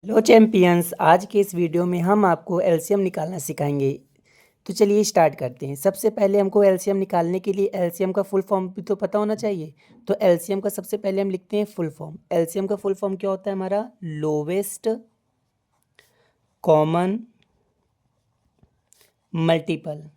Hello champions, आज के इस वीडियो में हम आपको एलसीएम निकालना सिखाएंगे। तो चलिए स्टार्ट करते हैं। सबसे पहले हमको एलसीएम निकालने के लिए एलसीएम का फुल फॉर्म भी तो पता होना चाहिए। तो एलसीएम का सबसे पहले हम लिखते हैं फुल फॉर्म। एलसीएम का फुल फॉर्म क्या होता है हमारा? Lowest common multiple.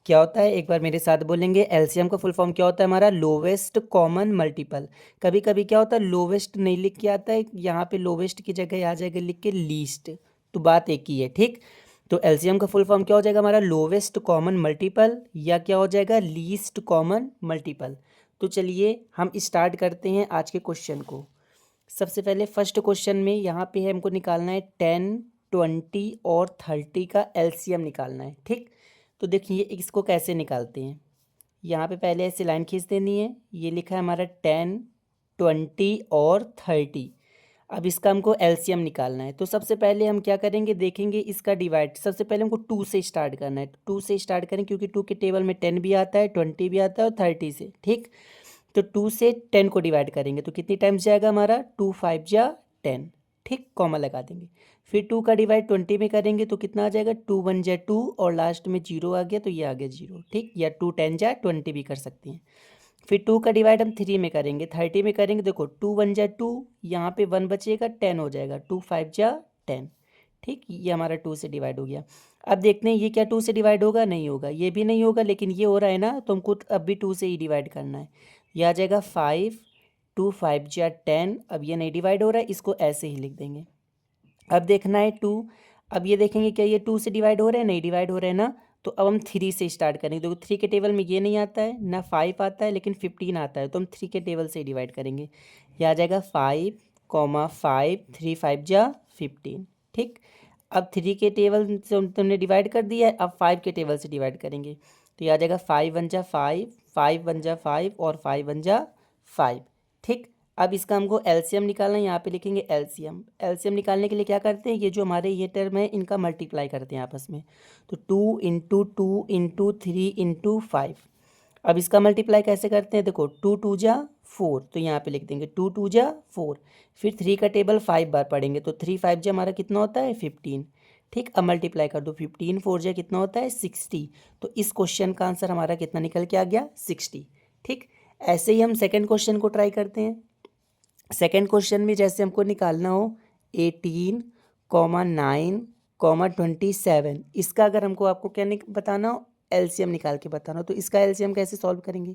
क्या होता है, एक बार मेरे साथ बोलेंगे। एलसीएम का फुल फॉर्म क्या होता है हमारा? Lowest common multiple. कभी कभी क्या होता है, लोवेस्ट नहीं लिख के आता है, यहाँ पे लोवेस्ट की जगह आ जाएगा लिख के लीस्ट। तो बात एक ही है, ठीक। तो एलसीएम का फुल फॉर्म क्या हो जाएगा हमारा? लोवेस्ट कॉमन मल्टीपल, या क्या हो जाएगा? Least common multiple. तो चलिए हम स्टार्ट करते हैं आज के क्वेश्चन को। सबसे पहले फर्स्ट क्वेश्चन में यहाँ पे हमको निकालना है 10, 20 और 30 का एलसीएम निकालना है, ठीक। तो देखिए इसको कैसे निकालते हैं। यहाँ पे पहले ऐसे लाइन खींच देनी है। ये लिखा है हमारा 10, 20 और 30। अब इसका हमको एलसीएम निकालना है। तो सबसे पहले हम क्या करेंगे, देखेंगे इसका डिवाइड। सबसे पहले हमको 2 से स्टार्ट करना है। 2 से स्टार्ट करें क्योंकि 2 के टेबल में 10 भी आता है, 20 भी आता है और 30 से, ठीक। तो 2 से 10 को डिवाइड करेंगे तो कितनी टाइम्स जाएगा हमारा? 2 5 जा 10, ठीक। कॉमा लगा देंगे। फिर 2 का डिवाइड 20 में करेंगे तो कितना आ जाएगा? 2 1 जा 2 और लास्ट में 0 आ गया तो ये आ गया 0, ठीक। या 2 10 जा 20 भी कर सकते हैं। फिर 2 का डिवाइड हम 3 में करेंगे, 30 में करेंगे। देखो 2 1 जा 2, यहाँ पे 1 बचेगा, 10 हो जाएगा। 2 5 जा 10, ठीक। ये हमारा 2 से डिवाइड हो गया। अब देखते हैं ये क्या 2 से डिवाइड होगा? नहीं होगा, ये भी नहीं होगा, लेकिन ये हो रहा है ना, तो हमको अब भी 2 से ही डिवाइड करना है। यह आ जाएगा 5, 2 5 जा 10। अब ये नहीं डिवाइड हो रहा है, इसको ऐसे ही लिख देंगे। अब देखना है 2। अब ये देखेंगे क्या ये 2 से डिवाइड हो रहा है? नहीं डिवाइड हो रहा है ना। तो अब हम 3 से स्टार्ट करेंगे। देखो 3 के टेबल में ये नहीं आता है ना, 5 आता है, लेकिन 15 आता है। तो हम 3 के टेबल से डिवाइड करेंगे। यह आ जाएगा 5, 5, 3 5 जा 15, ठीक। अब 3 के टेबल से तुमने डिवाइड कर दिया है, अब 5 के टेबल से डिवाइड करेंगे। तो यह आ जाएगा 5 1 जा 5, 5 1 जा 5 और 5 1 जा 5, ठीक। अब इसका हमको एलसीएम निकालना है। यहाँ पे लिखेंगे एलसीएम। एलसीएम निकालने के लिए क्या करते हैं, ये जो हमारे ये टर्म है इनका मल्टीप्लाई करते हैं आपस में। तो 2 इंटू 2 इंटू 3 इंटू 5। अब इसका मल्टीप्लाई कैसे करते हैं? देखो 2 2 जा 4, तो यहाँ पे लिख देंगे 2 2 जा 4। फिर 3 का टेबल 5 बार पढ़ेंगे तो 3 5 जा हमारा कितना होता है? 15, ठीक। अब मल्टीप्लाई कर दो, 15 4 जा कितना होता है? 60। तो इस क्वेश्चन का आंसर हमारा कितना निकल के आ गया? 60, ठीक। ऐसे ही हम सेकेंड क्वेश्चन को ट्राई करते हैं। सेकेंड क्वेश्चन में जैसे हमको निकालना हो 18, 9, 27। इसका अगर हमको आपको क्या बताना हो, एलसीएम निकाल के बताना हो, तो इसका एलसीएम कैसे सॉल्व करेंगे?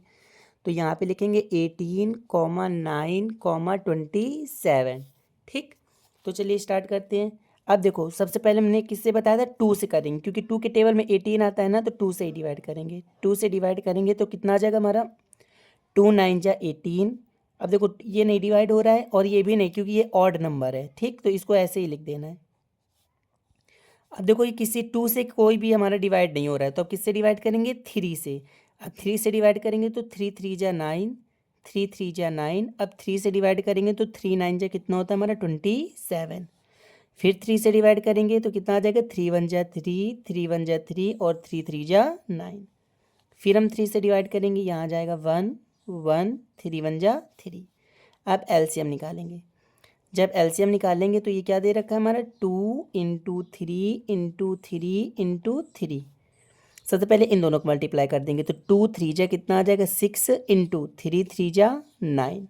तो यहाँ पे लिखेंगे 18, 9, 27, ठीक। तो चलिए स्टार्ट करते हैं। अब देखो सबसे पहले हमने किससे बताया था? 2 से करेंगे, क्योंकि 2 के टेबल में 18 आता है ना, तो 2 से ही डिवाइड करेंगे। 2 से डिवाइड करेंगे तो कितना आ जाएगा हमारा? 2 9 जा 18। अब देखो ये नहीं डिवाइड हो रहा है और ये भी नहीं, क्योंकि ये ऑड नंबर है, ठीक। तो इसको ऐसे ही लिख देना है। अब देखो ये किसी 2 से कोई भी हमारा डिवाइड नहीं हो रहा है, तो अब किससे डिवाइड करेंगे? 3 से। अब 3 से डिवाइड करेंगे तो 3 3 जा 9, 3 3 जा 9। अब 3 से डिवाइड करेंगे तो 3 9 जा कितना होता है हमारा? 27। फिर 3 से डिवाइड करेंगे तो कितना आ जाएगा? 3 1 जा 3, 3 1 जा 3 और 3 3 जा 9। फिर हम 3 से डिवाइड करेंगे, यहाँ आ जाएगा 1 1, 3 1 जा 3। अब एलसीएम निकालेंगे। जब एलसीएम निकालेंगे तो ये क्या दे रखा है हमारा? 2 इंटू 3 इंटू 3 इंटू 3। सबसे पहले इन दोनों को मल्टीप्लाई कर देंगे तो 2 3 जा कितना आ जाएगा? 6 इंटू 3 3 जा 9।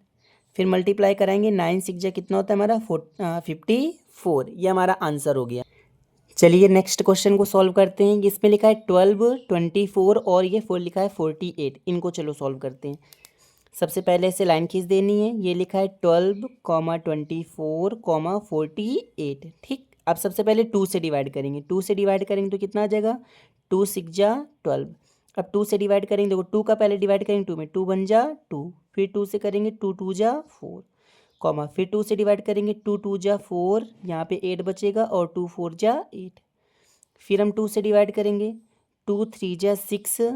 फिर मल्टीप्लाई कराएंगे, 9 6 जा कितना होता है हमारा? 54। ये हमारा आंसर हो गया। चलिए नेक्स्ट क्वेश्चन को सॉल्व करते हैं। इसमें लिखा है 12, 24 और ये 4 लिखा है 48। इनको चलो सॉल्व करते हैं। सबसे पहले इसे लाइन खींच देनी है। ये लिखा है 12, 24, 48, ठीक। अब सबसे पहले 2 से डिवाइड करेंगे। 2 से डिवाइड करेंगे तो कितना आ जाएगा? 2 6 जा 12। अब 2 से डिवाइड करेंगे, देखो 2 का पहले डिवाइड करेंगे 2 में, 2 1 जा 2। फिर 2 से करेंगे 2 2 जा 4, कॉमा फिर 2 से डिवाइड करेंगे 2 2 जा 4, यहाँ पे 8 बचेगा और 2 4 जा 8। फिर हम 2 से डिवाइड करेंगे, 2 3 जा 6,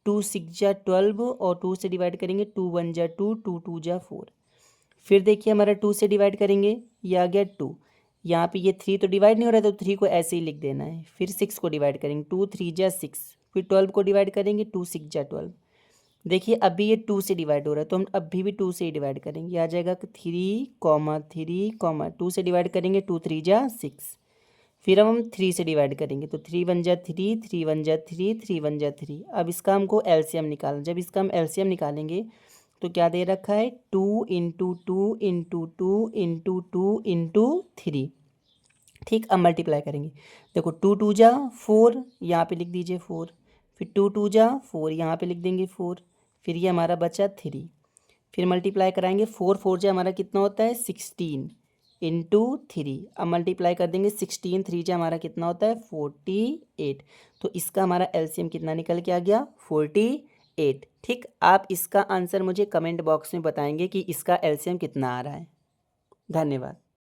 2 6 जा 12 और 2 से डिवाइड करेंगे 2 1 जा 2, 2 2 जा 4। फिर देखिए हमारा 2 से डिवाइड करेंगे, ये आ गया 2। यहाँ पे ये 3 तो डिवाइड नहीं हो रहा है, तो 3 को ऐसे ही लिख देना है। फिर 6 को डिवाइड करेंगे, 2 3 जा 6। फिर 12 को डिवाइड करेंगे, 2 6 जा 12। देखिए अभी ये 2 से डिवाइड हो रहा है तो हम अभी भी 2 से ही डिवाइड करेंगे। आ जाएगा कि 3, 2 से डिवाइड करेंगे, 2 3 जा 6। फिर अब हम 3 से डिवाइड करेंगे तो 3 1 जा 3, 3 1 जा 3, 3 1 जा 3। अब इसका हमको एलसीएम निकालना। जब इसका हम एलसीएम निकालेंगे तो क्या दे रखा है, 2 × 2 × 2 × 2 × 3। ठीक, अब मल्टीप्लाई करेंगे। देखो 2 2 जा 4, यहाँ पे लिख दीजिए 4। फिर 2 2 जा 4, यहाँ पे लिख देंगे 4। फिर ये हमारा बचा 3। फिर मल्टीप्लाई कराएंगे, 4 4 जा हमारा कितना होता है 16 इंटू 3। अब मल्टीप्लाई कर देंगे, 16 3 जा हमारा कितना होता है 48। तो इसका हमारा एलसीएम कितना निकल के आ गया 48। ठीक, आप इसका आंसर मुझे कमेंट बॉक्स में बताएंगे कि इसका एलसीएम कितना आ रहा है। धन्यवाद।